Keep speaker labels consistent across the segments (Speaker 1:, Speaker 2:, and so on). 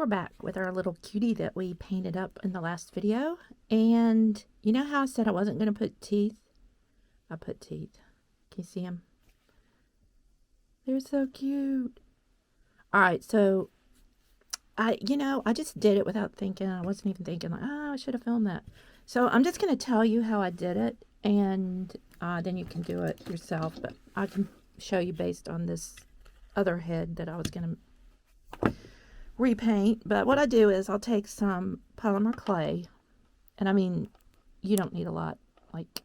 Speaker 1: we're back with our little cutie that we painted up in the last video. And you know how I said I wasn't going to put teeth? I put teeth. Can you see them? They're so cute. Alright, so I just did it without thinking. I wasn't even thinking like, oh, I should have filmed that. So I'm just going to tell you how I did it, and then you can do it yourself. But I can show you based on this other head that I was going to repaint. But what I do is I'll take some polymer clay, and I mean, you don't need a lot, like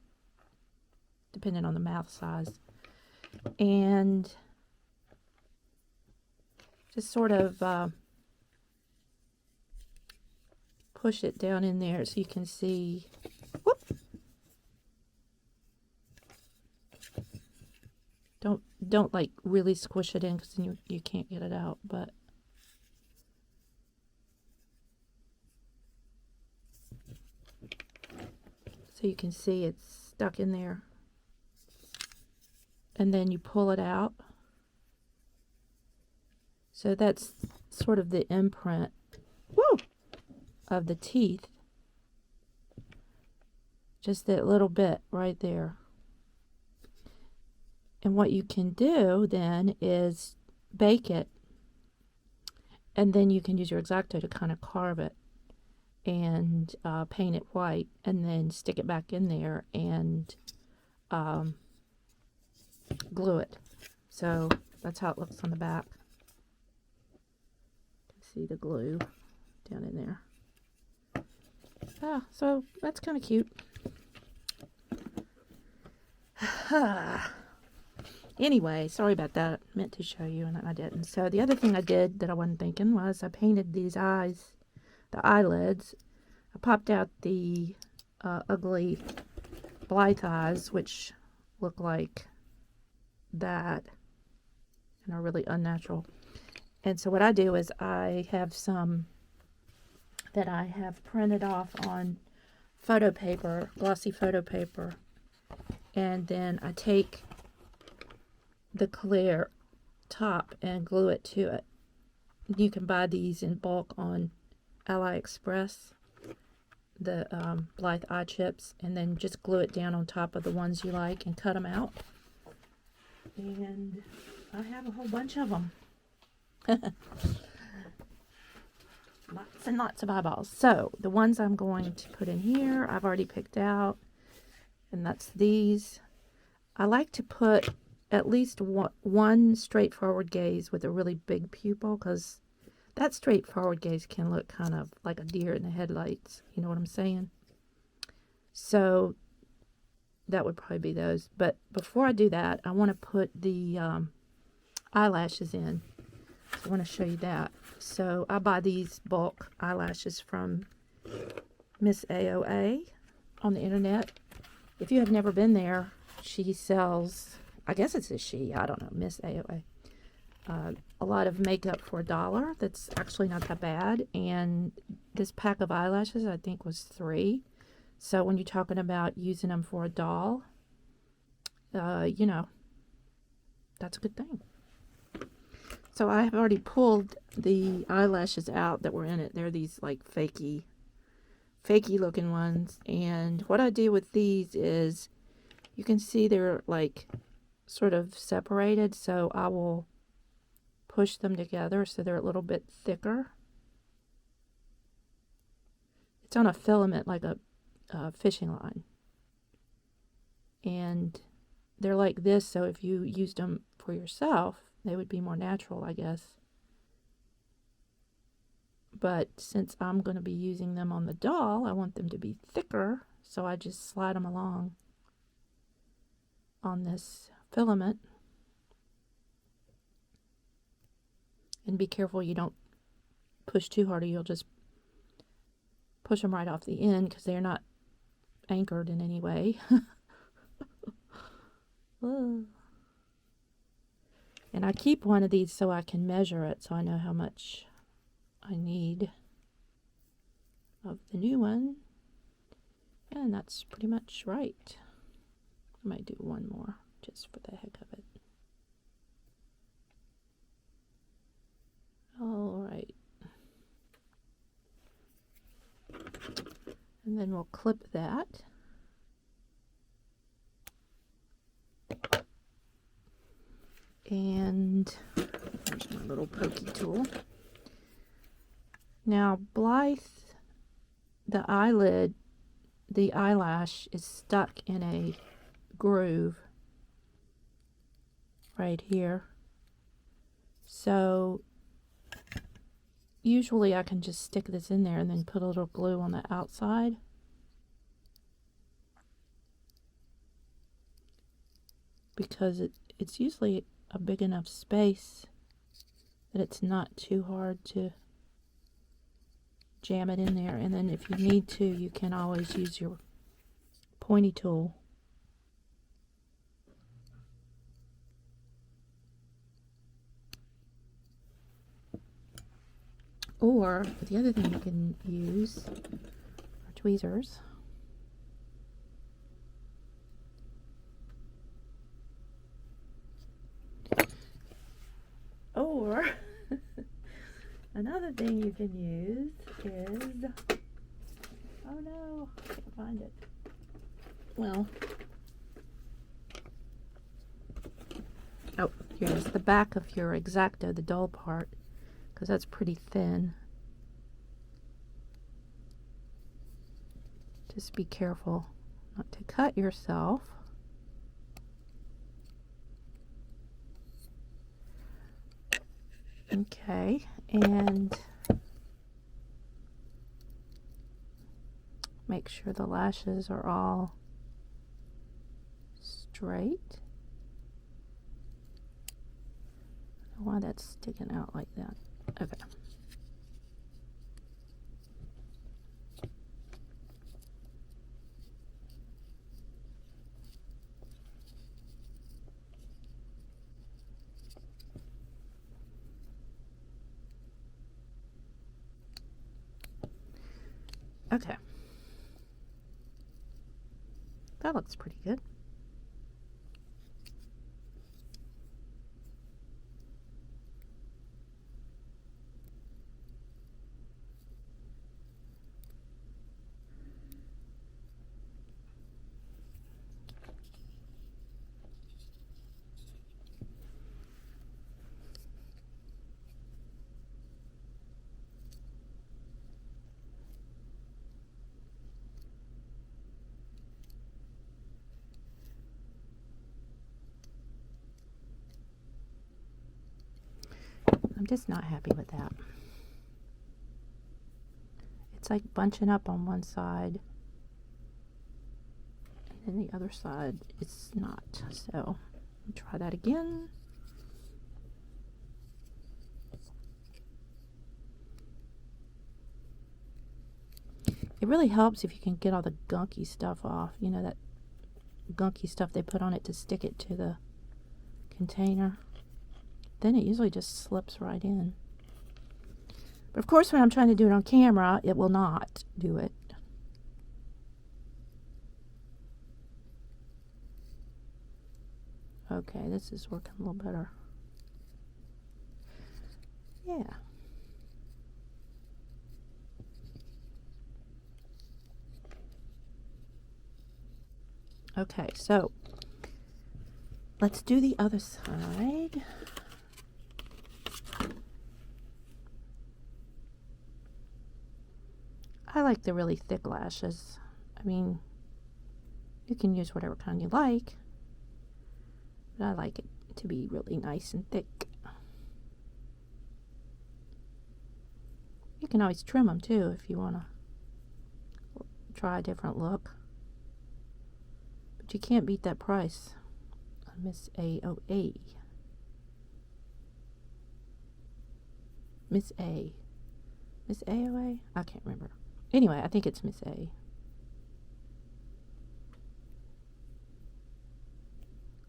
Speaker 1: depending on the mouth size, and just sort of push it down in there so you can see. Whoop. Don't like really squish it in, because then you can't get it out, but so you can see it's stuck in there, and then you pull it out. So that's sort of the imprint, woo, of the teeth. Just that little bit right there. And what you can do then is bake it, and then you can use your X-Acto to kind of carve it and paint it white, and then stick it back in there and glue it. So that's how it looks on the back. You can see the glue down in there. So that's kind of cute. Anyway, sorry about that. I meant to show you and I didn't. So the other thing I did that I wasn't thinking was I painted these eyes, the eyelids. I popped out the ugly Blythe eyes, which look like that and are really unnatural. And so what I do is I have some that I have printed off on photo paper, glossy photo paper, and then I take the clear top and glue it to it. You can buy these in bulk on AliExpress, the Blythe eye chips, and then just glue it down on top of the ones you like and cut them out. And I have a whole bunch of them. Lots and lots of eyeballs. So the ones I'm going to put in here, I've already picked out, and that's these. I like to put at least one straightforward gaze with a really big pupil, because that straightforward gaze can look kind of like a deer in the headlights. You know what I'm saying? So that would probably be those. But before I do that, I want to put the eyelashes in. So I want to show you that. So I buy these bulk eyelashes from Miss AOA on the internet. If you have never been there, she sells, I guess it's a she, I don't know, Miss AOA. A lot of makeup for $1. That's actually not that bad. And this pack of eyelashes, I think, was $3. So when you're talking about using them for a doll, you know, that's a good thing. So I have already pulled the eyelashes out that were in it. They're these like fakey looking ones. And what I do with these is, you can see they're like sort of separated. So I will push them together so they're a little bit thicker. It's on a filament like a fishing line. And they're like this, so if you used them for yourself, they would be more natural, I guess. But since I'm going to be using them on the doll, I want them to be thicker, so I just slide them along on this filament. And be careful you don't push too hard, or you'll just push them right off the end, because they're not anchored in any way. And I keep one of these so I can measure it, so I know how much I need of the new one. And that's pretty much right. I might do one more just for the heck of it. All right. And then we'll clip that. And there's my little pokey tool. Now, Blythe, the eyelid, the eyelash is stuck in a groove right here. So usually I can just stick this in there and then put a little glue on the outside. Because it's usually a big enough space that it's not too hard to jam it in there. And then if you need to, you can always use your pointy tool. Or the other thing you can use are tweezers. Or another thing you can use is, oh no, I can't find it. Well, oh, here's the back of your X-Acto, the dull part, because that's pretty thin. Just be careful not to cut yourself. Okay, and make sure the lashes are all straight. I don't know why that's sticking out like that. Okay. Okay. That looks pretty good. I'm just not happy with that. It's like bunching up on one side, and then the other side it's not. So try that again. It really helps if you can get all the gunky stuff off. You know, that gunky stuff they put on it to stick it to the container. Then it usually just slips right in. But of course, when I'm trying to do it on camera, it will not do it. Okay, this is working a little better. Yeah. Okay, so let's do the other side. I like the really thick lashes. I mean, you can use whatever kind you like, but I like it to be really nice and thick. You can always trim them too if you want to try a different look. But you can't beat that price on Miss AOA. Miss A. Miss AOA? I can't remember. Anyway, I think it's Miss A.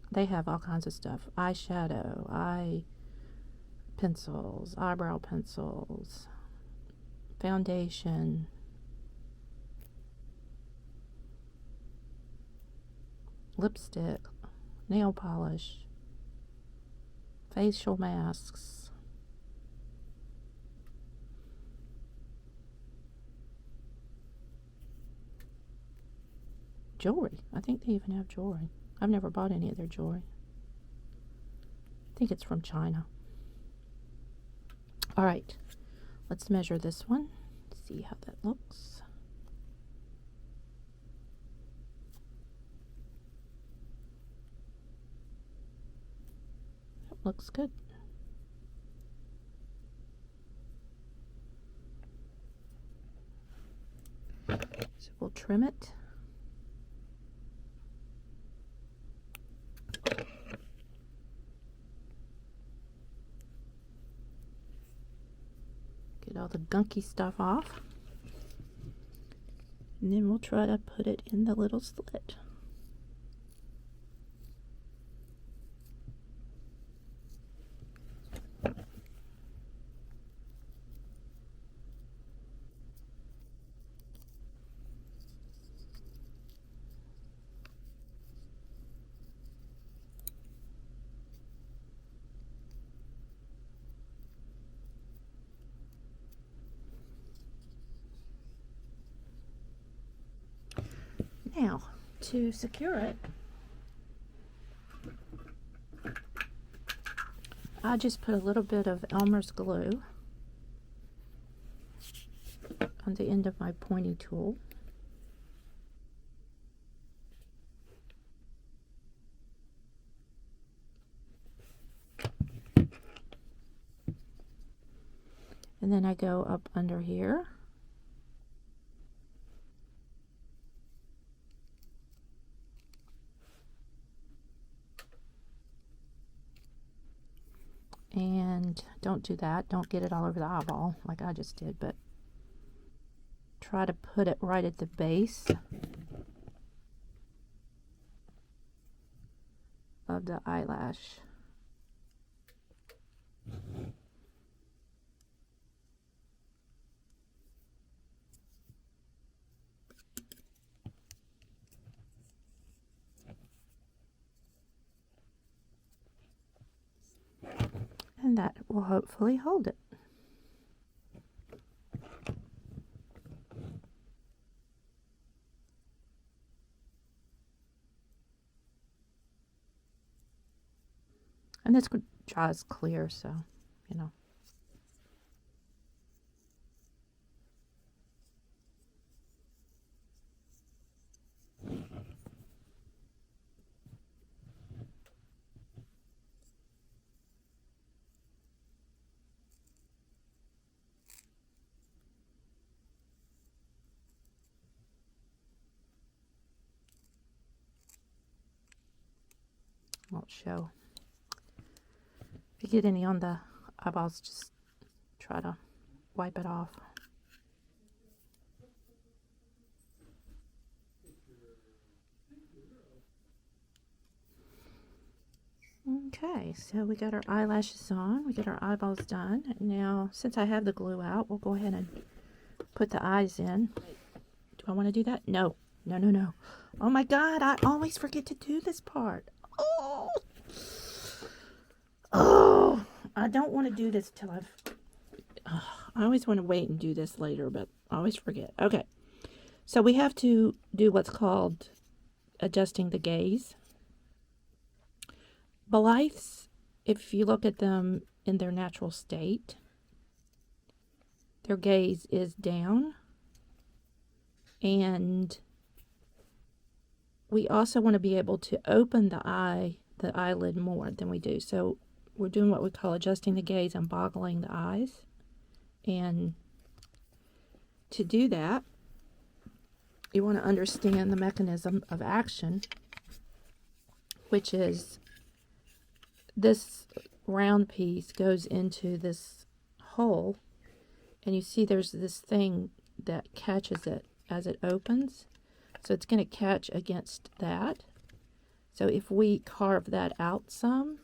Speaker 1: They have all kinds of stuff. Eyeshadow, eye pencils, eyebrow pencils, foundation, lipstick, nail polish, facial masks. jewelry. I think they even have jewelry. I've never bought any of their jewelry. I think it's from China. All right, let's measure this one. See how that looks. That looks good. So we'll trim it. Get all the gunky stuff off. And then we'll try to put it in the little slit. Now, to secure it, I just put a little bit of Elmer's glue on the end of my pointy tool. And then I go up under here. And don't do that. Don't get it all over the eyeball like I just did, but try to put it right at the base of the eyelash. And that will hopefully hold it. And this dries clear, so, you know. Won't show. If you get any on the eyeballs, just try to wipe it off. Okay, so we got our eyelashes on, we got our eyeballs done. Now, since I have the glue out, we'll go ahead and put the eyes in. Do I want to do that? No. No, no, no. Oh my God, I always forget to do this part. Oh, I don't want to do this till I always want to wait and do this later, but I always forget. Okay, so we have to do what's called adjusting the gaze. Blythes, if you look at them in their natural state, their gaze is down, and we also want to be able to open the eyelid more than we do. So we're doing what we call adjusting the gaze and boggling the eyes. And to do that, you want to understand the mechanism of action, which is this round piece goes into this hole, and you see there's this thing that catches it as it opens. So it's going to catch against that. So if we carve that out some,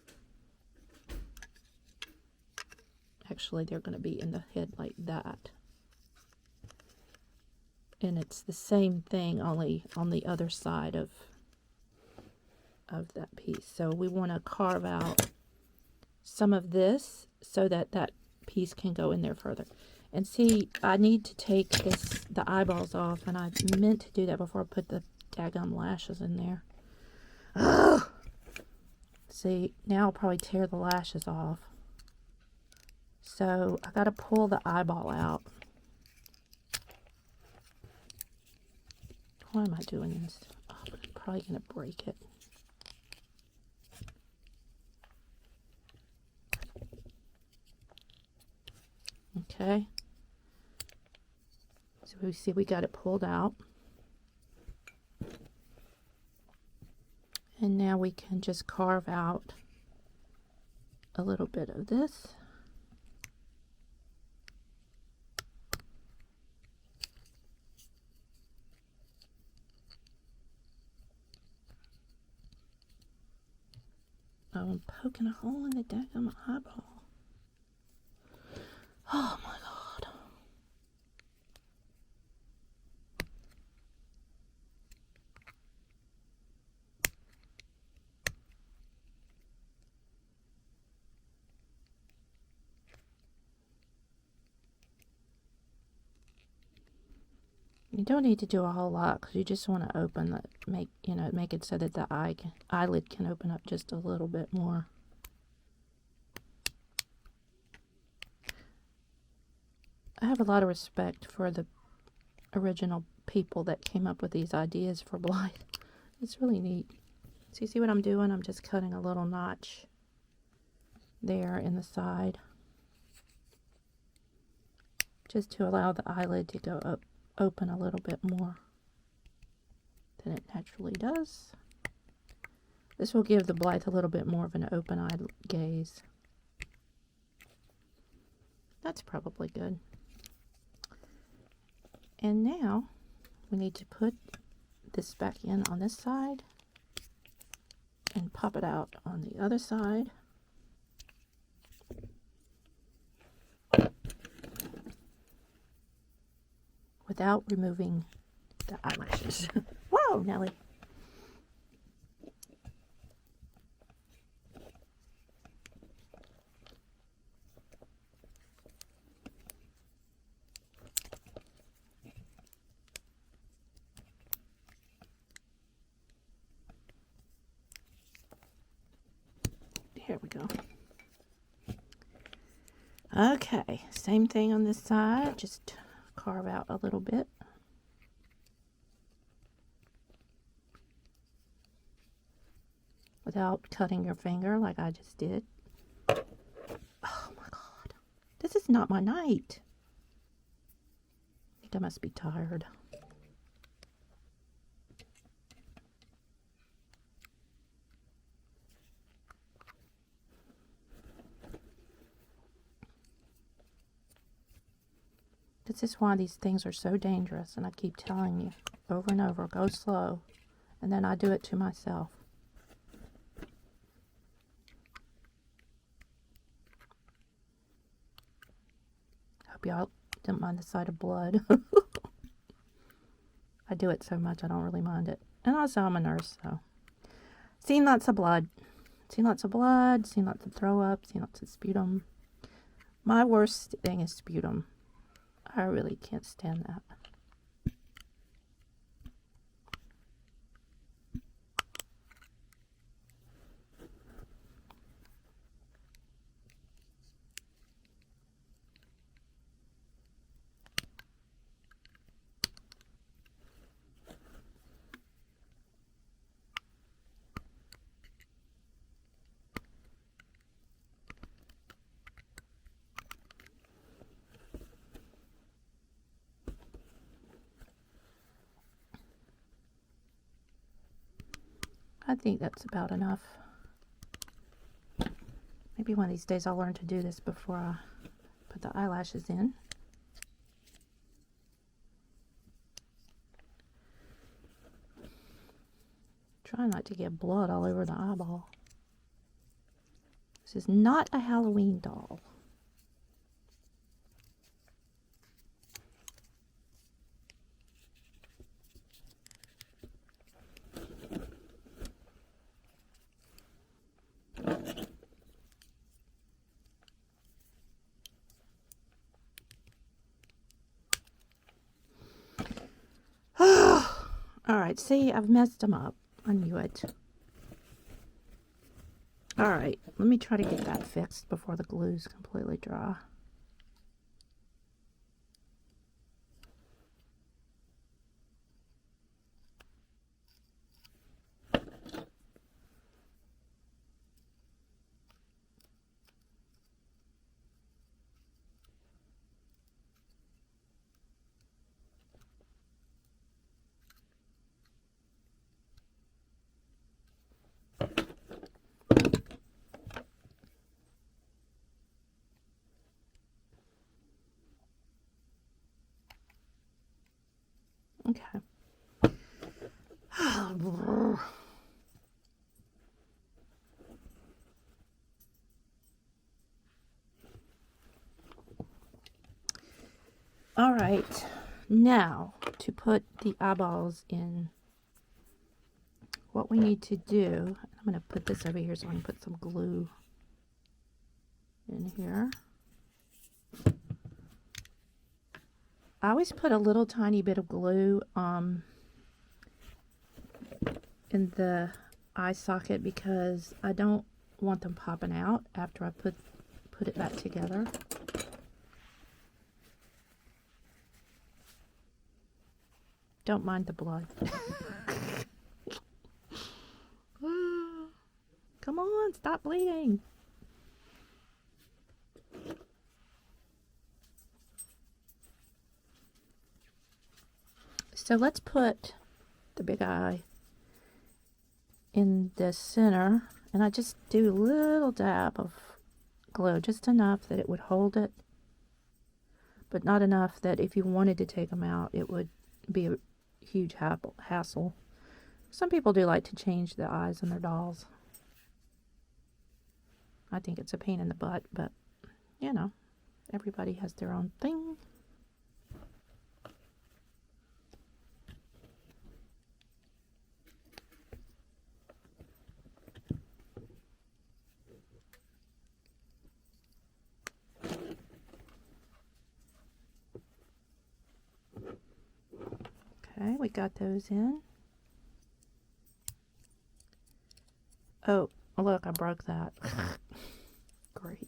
Speaker 1: actually they're going to be in the head like that. And it's the same thing, only on the other side of that piece. So we want to carve out some of this so that that piece can go in there further. And see, I need to take the eyeballs off, and I meant to do that before I put the daggum lashes in there. Ugh! See, now I'll probably tear the lashes off. So I gotta pull the eyeball out. Why am I doing this? Oh, I'm probably gonna break it. Okay. So we see we got it pulled out. And now we can just carve out a little bit of this. Oh, I'm poking a hole in the daggum eyeball. Oh my God. You don't need to do a whole lot because you just want to open the, make it so that the eyelid can open up just a little bit more. I have a lot of respect for the original people that came up with these ideas for Blythe. It's really neat. So you see what I'm doing? I'm just cutting a little notch there in the side, just to allow the eyelid to go up, open a little bit more than it naturally does. This will give the Blythe a little bit more of an open-eyed gaze. That's probably good. And now we need to put this back in on this side and pop it out on the other side. Without removing the eyelashes. Whoa, Nellie. Here we go. Okay, same thing on this side, just carve out a little bit. Without cutting your finger like I just did. Oh my God, this is not my night. I think I must be tired. This is why these things are so dangerous, and I keep telling you over and over, go slow. And then I do it to myself. Hope y'all didn't mind the sight of blood. I do it so much I don't really mind it. And also I'm a nurse, so. Seen lots of blood. Seen lots of blood, seen lots of throw up, seen lots of sputum. My worst thing is sputum. I really can't stand that. I think that's about enough. Maybe one of these days I'll learn to do this before I put the eyelashes in. Try not to get blood all over the eyeball. This is not a Halloween doll. Alright, see, I've messed them up. I knew it. Alright, let me try to get that fixed before the glue's completely dry. Okay. All right, now to put the eyeballs in, what we need to do, I'm going to put this over here so I can put some glue in here. I always put a little tiny bit of glue in the eye socket because I don't want them popping out after I put it back together. Don't mind the blood. Come on, stop bleeding. So let's put the big eye in the center, and I just do a little dab of glue, just enough that it would hold it, but not enough that if you wanted to take them out, it would be a huge hassle. Some people do like to change the eyes on their dolls. I think it's a pain in the butt, but you know, everybody has their own thing. Okay, we got those in. Oh, look, I broke that. Great.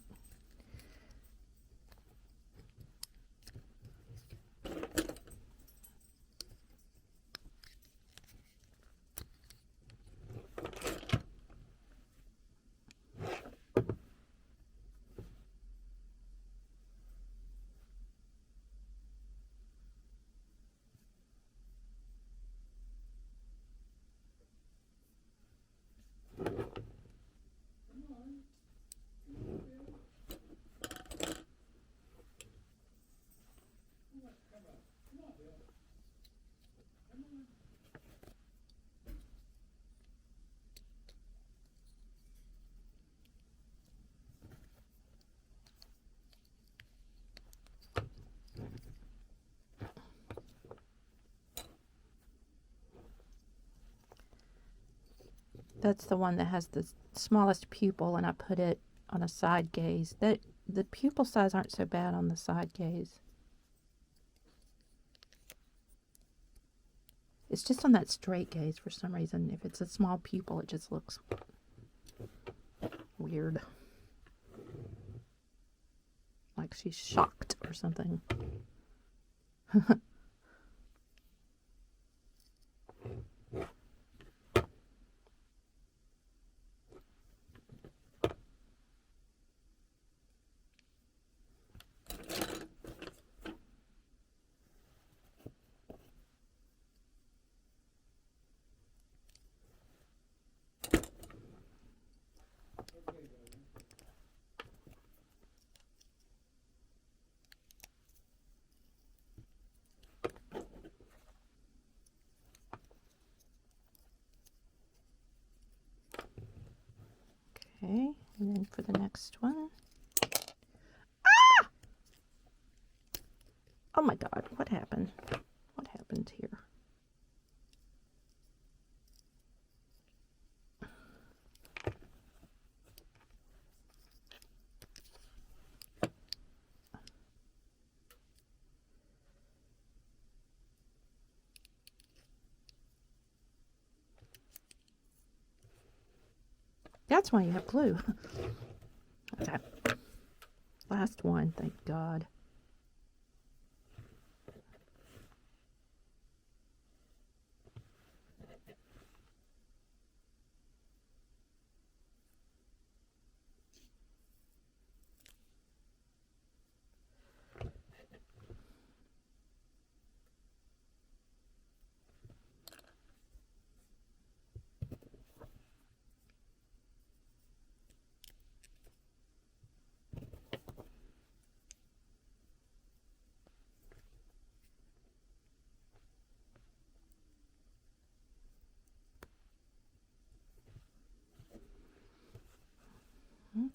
Speaker 1: That's the one that has the smallest pupil, and I put it on a side gaze. The pupil size aren't so bad on the side gaze. It's just on that straight gaze for some reason. If it's a small pupil, it just looks weird. Like she's shocked or something. Okay, and then for the next one. Ah! Oh my God, what happened? What happened here? That's why you have glue. Okay. Last one, thank God.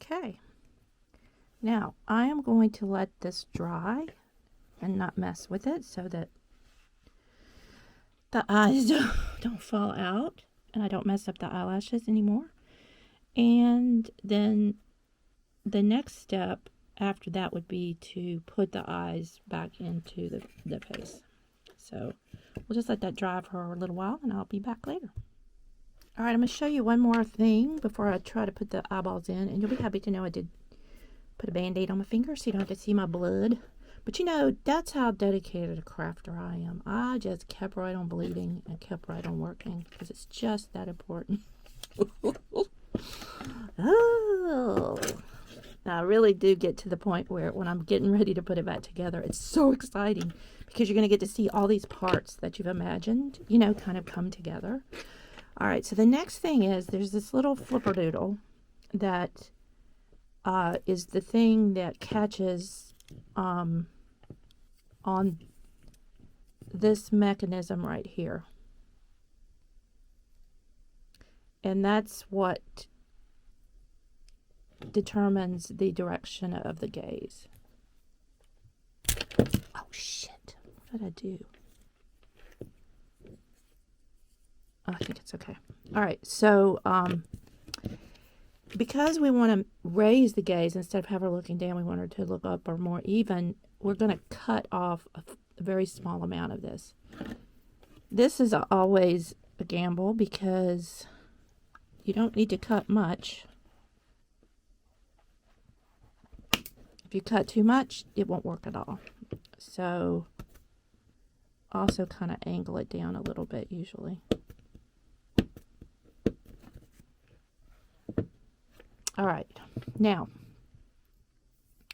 Speaker 1: Okay. Now, I am going to let this dry and not mess with it so that the eyes don't fall out and I don't mess up the eyelashes anymore. And then the next step after that would be to put the eyes back into the face. So we'll just let that dry for a little while and I'll be back later. All right, I'm going to show you one more thing before I try to put the eyeballs in. And you'll be happy to know I did put a Band-Aid on my finger so you don't have to see my blood. But you know, that's how dedicated a crafter I am. I just kept right on bleeding and kept right on working because it's just that important. Oh, I really do get to the point where when I'm getting ready to put it back together, it's so exciting because you're going to get to see all these parts that you've imagined, you know, kind of come together. All right, so the next thing is there's this little flipperdoodle that is the thing that catches on this mechanism right here. And that's what determines the direction of the gaze. Oh, shit. What did I do? Oh, I think it's okay. All right, so because we want to raise the gaze instead of have her looking down, we want her to look up or more even, we're going to cut off a very small amount of this. This is always a gamble because you don't need to cut much. If you cut too much, it won't work at all. So also kind of angle it down a little bit usually. All right, now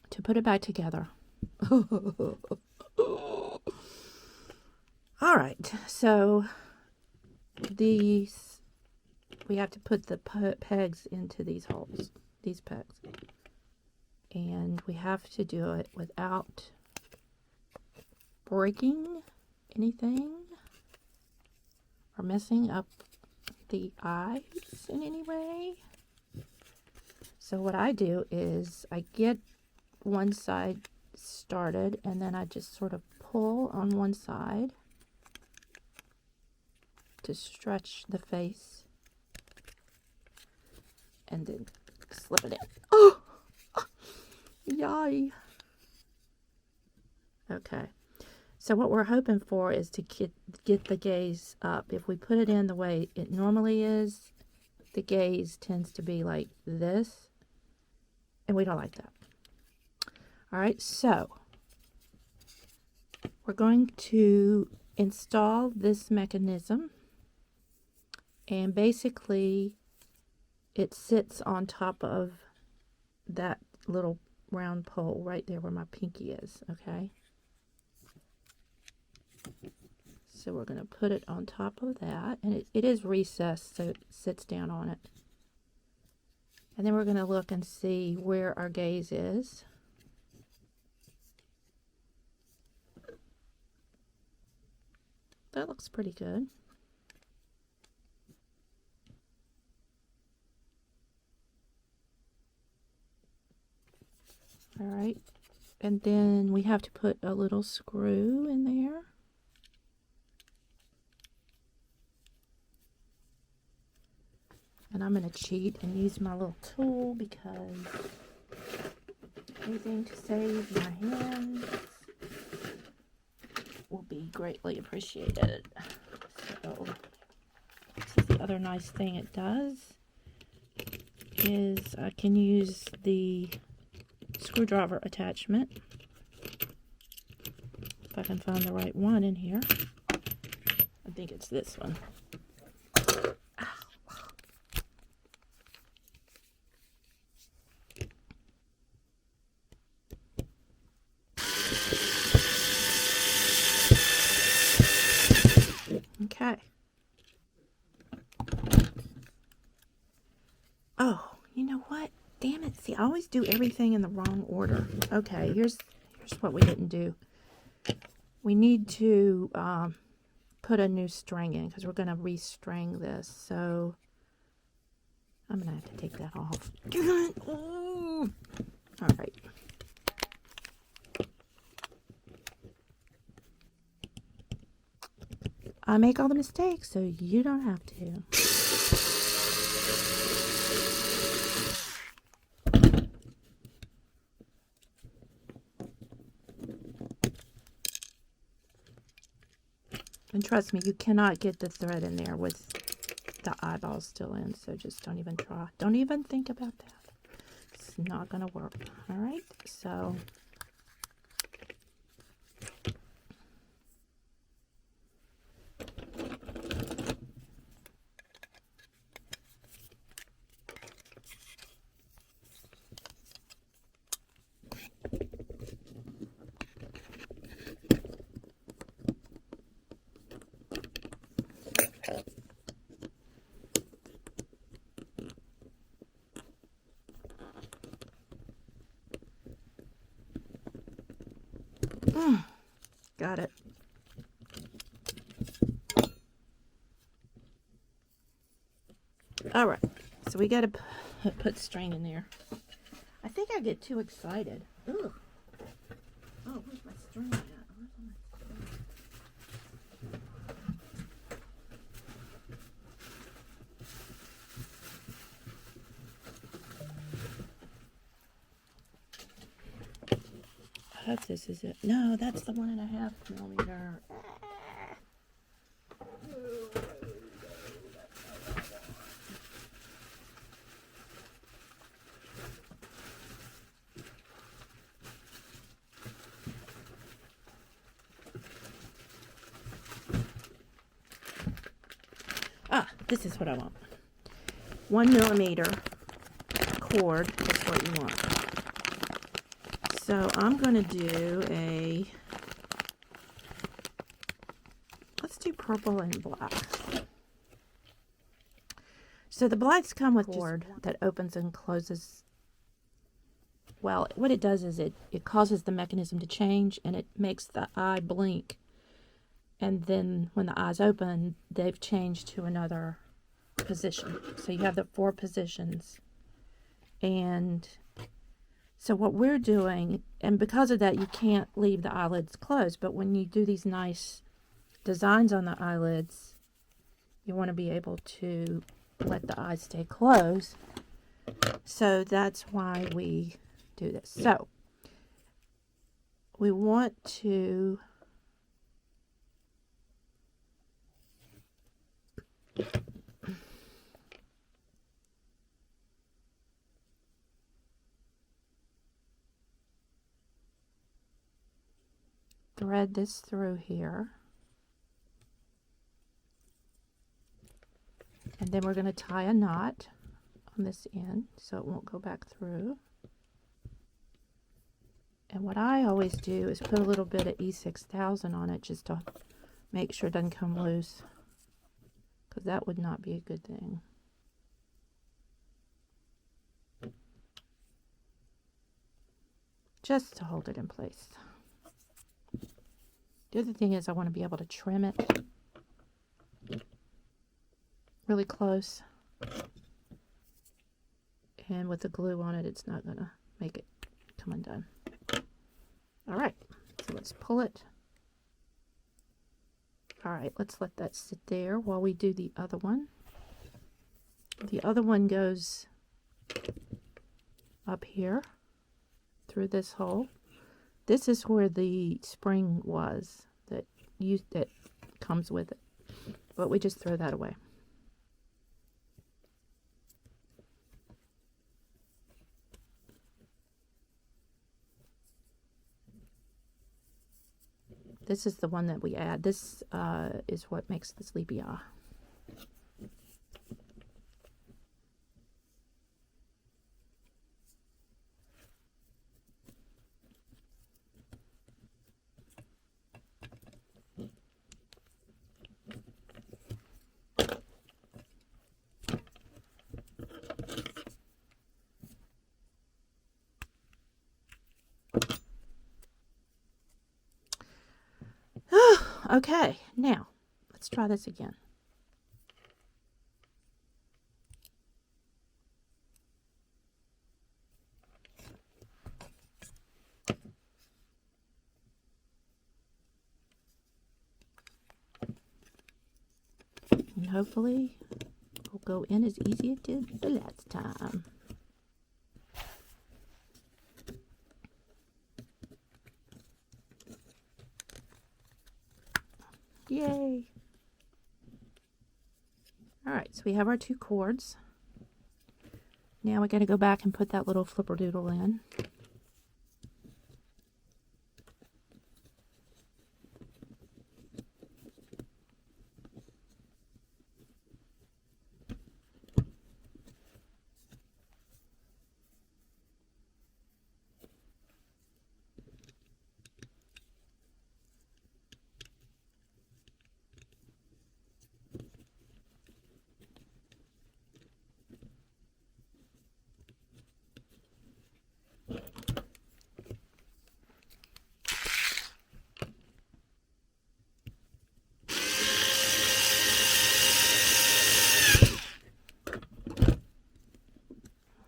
Speaker 1: to put it back together. All right, so these, we have to put the pegs into these holes, these pegs. And we have to do it without breaking anything or messing up the eyes in any way. So what I do is I get one side started and then I just sort of pull on one side to stretch the face and then slip it in. Oh! Yay! Okay, so what we're hoping for is to get the gaze up. If we put it in the way it normally is, the gaze tends to be like this, and we don't like that. All right, so we're going to install this mechanism, and basically it sits on top of that little round pole right there where my pinky is, okay? So we're going to put it on top of that, and it is recessed so it sits down on it. And then we're going to look and see where our gaze is. That looks pretty good. All right, and then we have to put a little screw in there. And I'm going to cheat and use my little tool because anything to save my hands will be greatly appreciated. So this is the other nice thing it does. is I can use the screwdriver attachment. If I can find the right one in here. I think it's this one. Okay. Oh, you know what? Damn it. See, I always do everything in the wrong order. Okay, here's what we didn't do. We need to put a new string in because we're going to restring this. So I'm going to have to take that off. All right. I make all the mistakes, so you don't have to. And trust me, you cannot get the thread in there with the eyeballs still in, so just don't even try. Don't even think about that. It's not going to work. All right, so got it. All right, so we got to put string in there. I think I get too excited. Ugh. Oh, where's my string at? I hope this is it. No, that's the 1.5 millimeter. Ah, this is what I want. 1 millimeter cord is what you want. So I'm going to do let's do purple and black. So the Blythes come with a cord that opens and closes. Well, what it does is it causes the mechanism to change, and it makes the eye blink. And then when the eyes open, they've changed to another position. So you have the 4 positions. And so what we're doing, and because of that, you can't leave the eyelids closed. But when you do these nice designs on the eyelids, you want to be able to let the eyes stay closed. So that's why we do this. So we want to thread this through here, and then we're going to tie a knot on this end so it won't go back through. And what I always do is put a little bit of E6000 on it just to make sure it doesn't come loose, because that would not be a good thing. Just to hold it in place. The other thing is I want to be able to trim it really close. And with the glue on it, it's not going to make it come undone. All right, so let's pull it. All right, let's let that sit there while we do the other one. The other one goes up here through this hole. This is where the spring was that comes with it, but we just throw that away. This is the one that we add. This is what makes the sleepy eye. Okay, now let's try this again. And hopefully it'll go in as easy as it did the last time. Yay! Alright, so we have our 2 cords. Now we got to go back and put that little flipper-doodle in.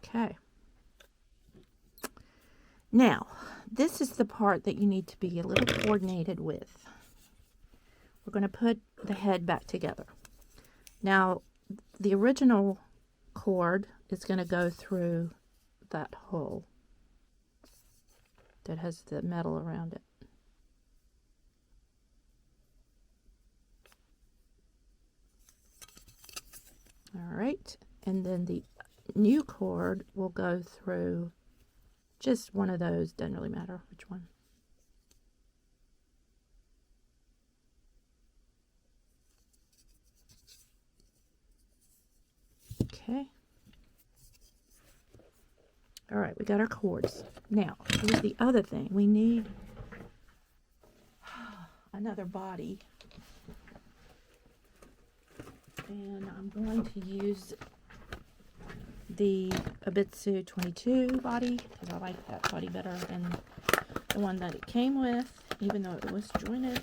Speaker 1: Okay. Now, this is the part that you need to be a little coordinated with. We're going to put the head back together. Now, the original cord is going to go through that hole that has the metal around it. All right, and then the new cord will go through just one of those, doesn't really matter which one. Okay. All right, we got our cords. Now, here's the other thing. We need another body. And I'm going to use the Abitsu 22 body because I like that body better than the one that it came with, even though it was jointed.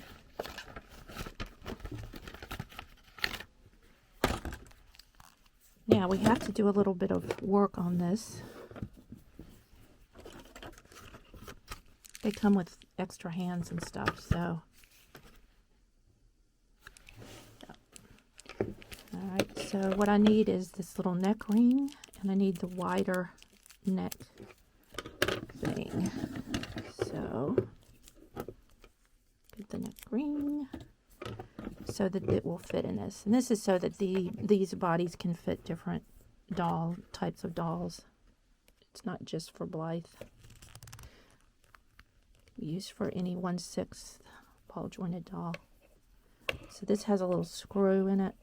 Speaker 1: Now we have to do a little bit of work on this. They come with extra hands and stuff, so. Alright, so what I need is this little neck ring, and I need the wider neck thing. So, get the neck ring so that it will fit in this. And this is so that these bodies can fit different types of dolls. It's not just for Blythe. Used for any 1/6 ball jointed doll. So this has a little screw in it.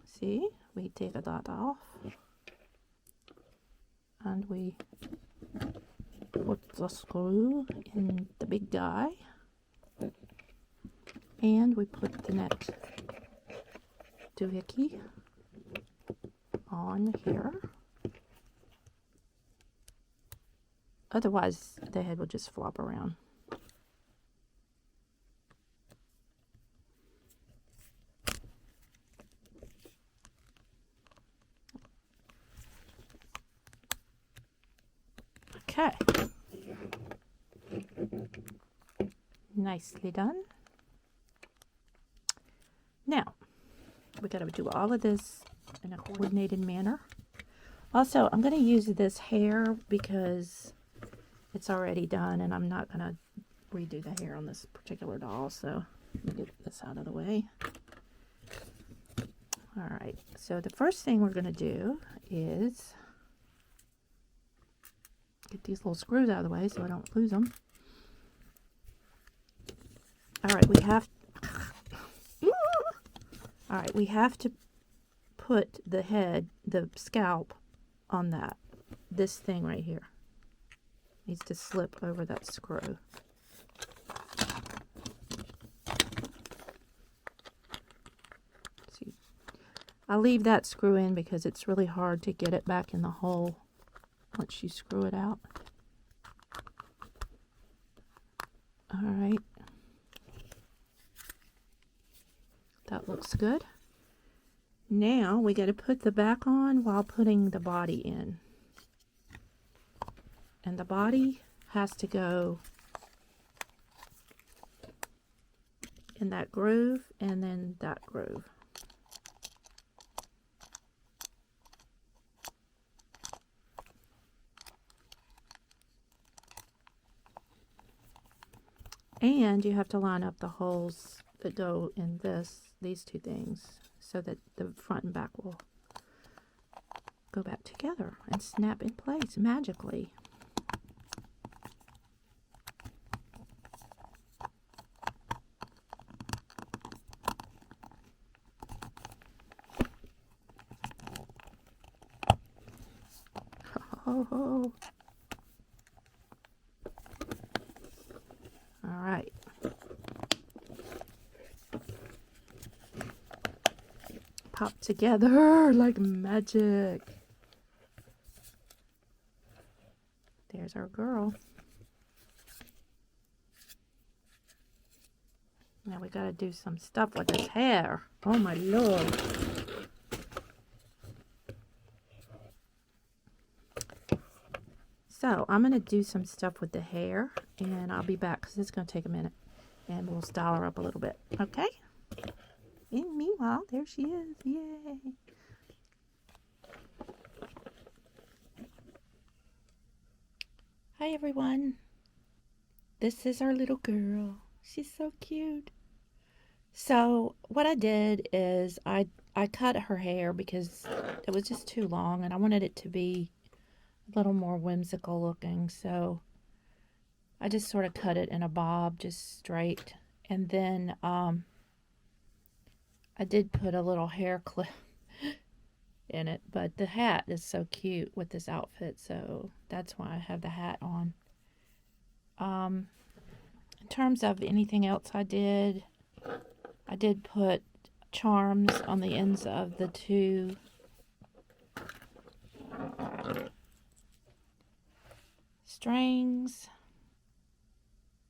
Speaker 1: See, we take that off and we put the screw in the big guy and we put the neck doohickey on here. Otherwise, the head will just flop around. Okay. Nicely done. Now, we got to do all of this in a coordinated manner. Also, I'm going to use this hair because it's already done and I'm not going to redo the hair on this particular doll, so let me get this out of the way. Alright, so the first thing we're going to do is Get these little screws out of the way so I don't lose them. Alright, we have... Alright, we have to put the head, the scalp, on this thing right here. Needs to slip over that screw. See, I leave that screw in because it's really hard to get it back in the hole once you screw it out. Alright. That looks good. Now we got to put the back on while putting the body in. And the body has to go in that groove and then that groove. And you have to line up the holes that go in these two things so that the front and back will go back together and snap in place magically. Oh. All right. Pop together like magic. There's our girl. Now we gotta do some stuff with his hair. Oh my Lord. So I'm gonna do some stuff with the hair and I'll be back because it's gonna take a minute and we'll style her up a little bit. Okay? And meanwhile, there she is. Yay! Hi everyone. This is our little girl. She's so cute. So what I did is I cut her hair because it was just too long and I wanted it to be a little more whimsical looking. So I just sort of cut it in a bob, just straight. And then I did put a little hair clip in it, but the hat is so cute with this outfit, so that's why I have the hat on. In terms of anything else I did put charms on the ends of the two strings.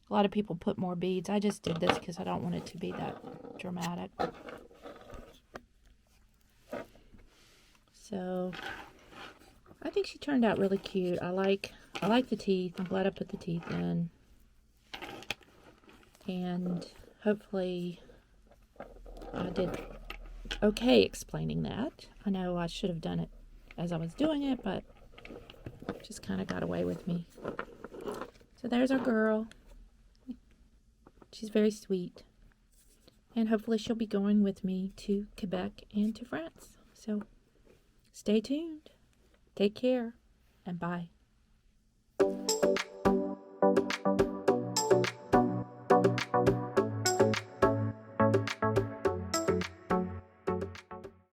Speaker 1: A lot of people put more beads. I just did this because I don't want it to be that dramatic. So I think she turned out really cute. I like the teeth. I'm glad I put the teeth in. And hopefully I did okay explaining that. I know I should have done it as I was doing it, but it just kind of got away with me. So there's our girl. She's very sweet. And hopefully she'll be going with me to Quebec and to France. So stay tuned. Take care and bye.